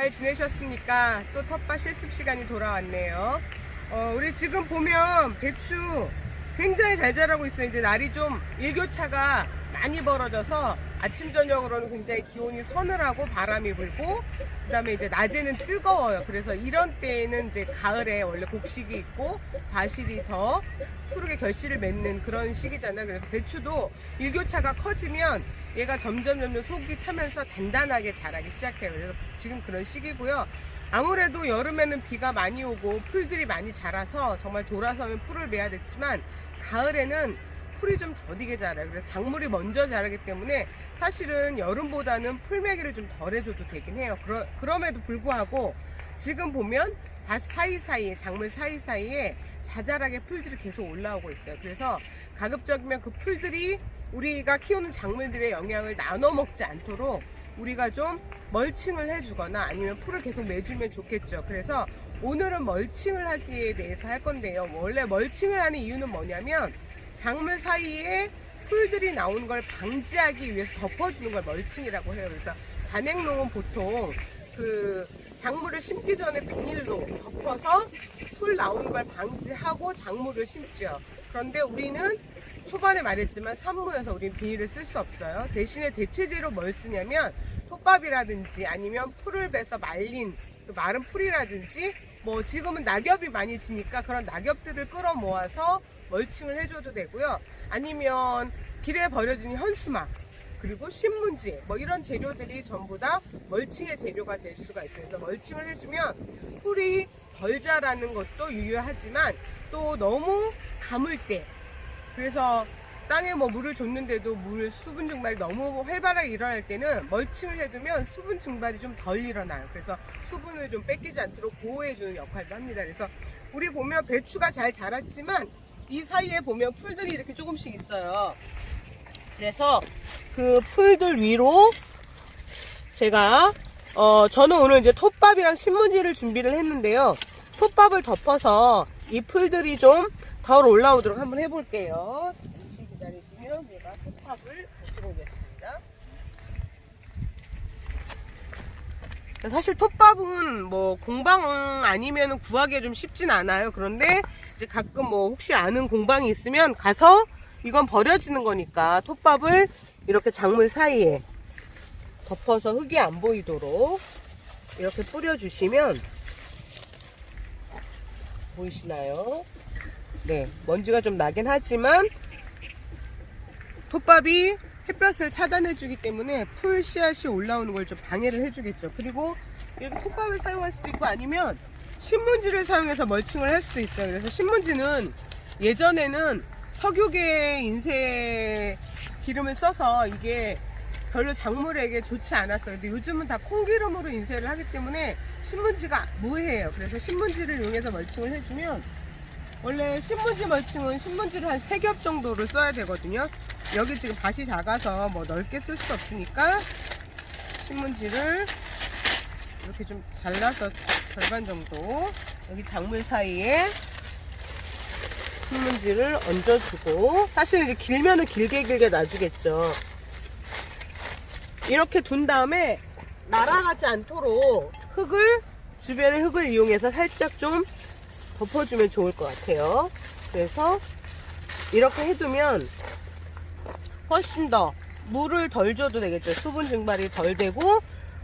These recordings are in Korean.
잘 지내셨습니까? 또 텃밭 실습 시간이 돌아왔네요. 우리 지금 보면 배추 굉장히 잘 자라고 있어요. 이제 날이 좀 일교차가 많이 벌어져서 아침 저녁으로는 굉장히 기온이 서늘하고 바람이 불고, 그 다음에 이제 낮에는 뜨거워요. 그래서 이런 때에는 이제 가을에 원래 곡식이 있고 과실이 더 푸르게 결실을 맺는 그런 시기잖아요. 그래서 배추도 일교차가 커지면 얘가 점점 속이 차면서 단단하게 자라기 시작해요. 그래서 지금 그런 시기고요. 아무래도 여름에는 비가 많이 오고 풀들이 많이 자라서 정말 돌아서면 풀을 매야 됐지만, 가을에는 풀이 좀 더디게 자라요. 그래서 작물이 먼저 자라기 때문에 사실은 여름보다는 풀매기를 좀 덜 해줘도 되긴 해요. 그럼에도 불구하고 지금 보면 밭 사이사이에, 작물 사이사이에 자잘하게 풀들이 계속 올라오고 있어요. 그래서 가급적이면 그 풀들이 우리가 키우는 작물들의 영양을 나눠 먹지 않도록 우리가 좀 멀칭을 해주거나 아니면 풀을 계속 매주면 좋겠죠. 그래서 오늘은 멀칭을 하기에 대해서 할 건데요. 원래 멀칭을 하는 이유는 뭐냐면, 작물 사이에 풀들이 나오는 걸 방지하기 위해서 덮어주는 걸 멀칭이라고 해요. 그래서 단행농은 보통 그 작물을 심기 전에 비닐로 덮어서 풀 나오는 걸 방지하고 작물을 심죠. 그런데 우리는 초반에 말했지만 산모여서 우리는 비닐을 쓸 수 없어요. 대신에 대체제로 뭘 쓰냐면 톱밥이라든지 아니면 풀을 베서 말린 그 마른 풀이라든지, 뭐 지금은 낙엽이 많이 지니까 그런 낙엽들을 끌어 모아서 멀칭을 해줘도 되고요. 아니면 길에 버려진 현수막, 그리고 신문지, 뭐 이런 재료들이 전부 다 멀칭의 재료가 될 수가 있어요. 그래서 멀칭을 해주면 풀이 덜 자라는 것도 유효하지만 또 너무 가물 때, 그래서 땅에 뭐 물을 줬는데도 수분 증발이 너무 활발하게 일어날 때는 멀칭을 해두면 수분 증발이 좀 덜 일어나요. 그래서 수분을 좀 뺏기지 않도록 보호해주는 역할도 합니다. 그래서 우리 보면 배추가 잘 자랐지만 이 사이에 보면 풀들이 이렇게 조금씩 있어요. 그래서 그 풀들 위로 제가 저는 오늘 이제 톱밥이랑 신문지를 준비를 했는데요. 톱밥을 덮어서 이 풀들이 좀 덜 올라오도록 한번 해볼게요. 잠시 기다리시면 제가 톱밥을 붙여보겠습니다. 사실 톱밥은 뭐 공방 아니면 구하기가 좀 쉽진 않아요. 그런데 이제 가끔 뭐 혹시 아는 공방이 있으면 가서, 이건 버려지는 거니까 톱밥을 이렇게 작물 사이에 덮어서 흙이 안 보이도록 이렇게 뿌려주시면, 보이시나요? 네, 먼지가 좀 나긴 하지만 톱밥이 햇볕을 차단해 주기 때문에 풀 씨앗이 올라오는 걸 좀 방해를 해주겠죠. 그리고 이렇게 톱밥을 사용할 수도 있고, 아니면 신문지를 사용해서 멀칭을 할 수도 있어요. 그래서 신문지는 예전에는 석유계 인쇄 기름을 써서 이게 별로 작물에게 좋지 않았어요. 근데 요즘은 다 콩기름으로 인쇄를 하기 때문에 신문지가 무해해요. 그래서 신문지를 이용해서 멀칭을 해주면, 원래 신문지 멀칭은 신문지를 한 3겹 정도를 써야 되거든요. 여기 지금 밭이 작아서 뭐 넓게 쓸 수 없으니까 신문지를 이렇게 좀 잘라서 절반 정도 여기 작물 사이에 신문지를 얹어주고, 사실 이제 길면은 길게 놔주겠죠. 이렇게 둔 다음에 날아가지 않도록 주변의 흙을 이용해서 살짝 좀 덮어주면 좋을 것 같아요. 그래서 이렇게 해두면 훨씬 더 물을 덜 줘도 되겠죠. 수분 증발이 덜 되고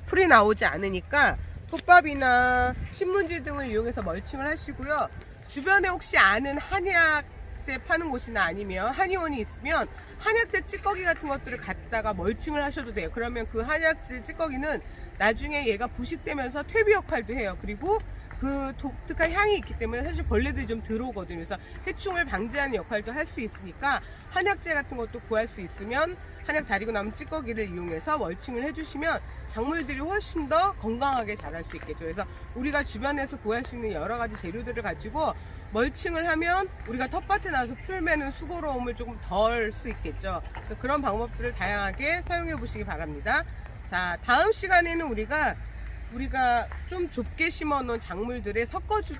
풀이 나오지 않으니까 톱밥이나 신문지 등을 이용해서 멀칭을 하시고요. 주변에 혹시 아는 한약재 파는 곳이나 아니면 한의원이 있으면 한약재 찌꺼기 같은 것들을 갖다가 멀칭을 하셔도 돼요. 그러면 그 한약재 찌꺼기는 나중에 얘가 부식되면서 퇴비 역할도 해요. 그리고 그 독특한 향이 있기 때문에 사실 벌레들이 좀 들어오거든요. 그래서 해충을 방지하는 역할도 할 수 있으니까 한약재 같은 것도 구할 수 있으면 한약 다리고 남은 찌꺼기를 이용해서 멀칭을 해주시면 작물들이 훨씬 더 건강하게 자랄 수 있겠죠. 그래서 우리가 주변에서 구할 수 있는 여러 가지 재료들을 가지고 멀칭을 하면 우리가 텃밭에 나와서 풀 매는 수고로움을 조금 덜 수 있겠죠. 그래서 그런 방법들을 다양하게 사용해 보시기 바랍니다. 자, 다음 시간에는 우리가 좀 좁게 심어 놓은 작물들에 섞어서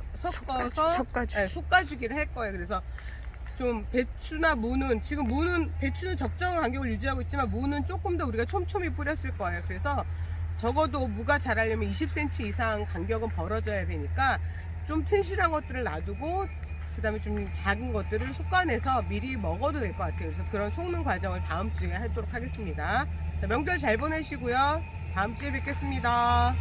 솎아주기를 할 거예요. 그래서 좀 배추나 무는, 지금 배추는 적정한 간격을 유지하고 있지만 무는 조금 더 우리가 촘촘히 뿌렸을 거예요. 그래서 적어도 무가 자라려면 20cm 이상 간격은 벌어져야 되니까 좀 튼실한 것들을 놔두고 그 다음에 좀 작은 것들을 솎아내서 미리 먹어도 될 것 같아요. 그래서 그런 속는 과정을 다음 주에 하도록 하겠습니다. 자, 명절 잘 보내시고요. 다음 주에 뵙겠습니다.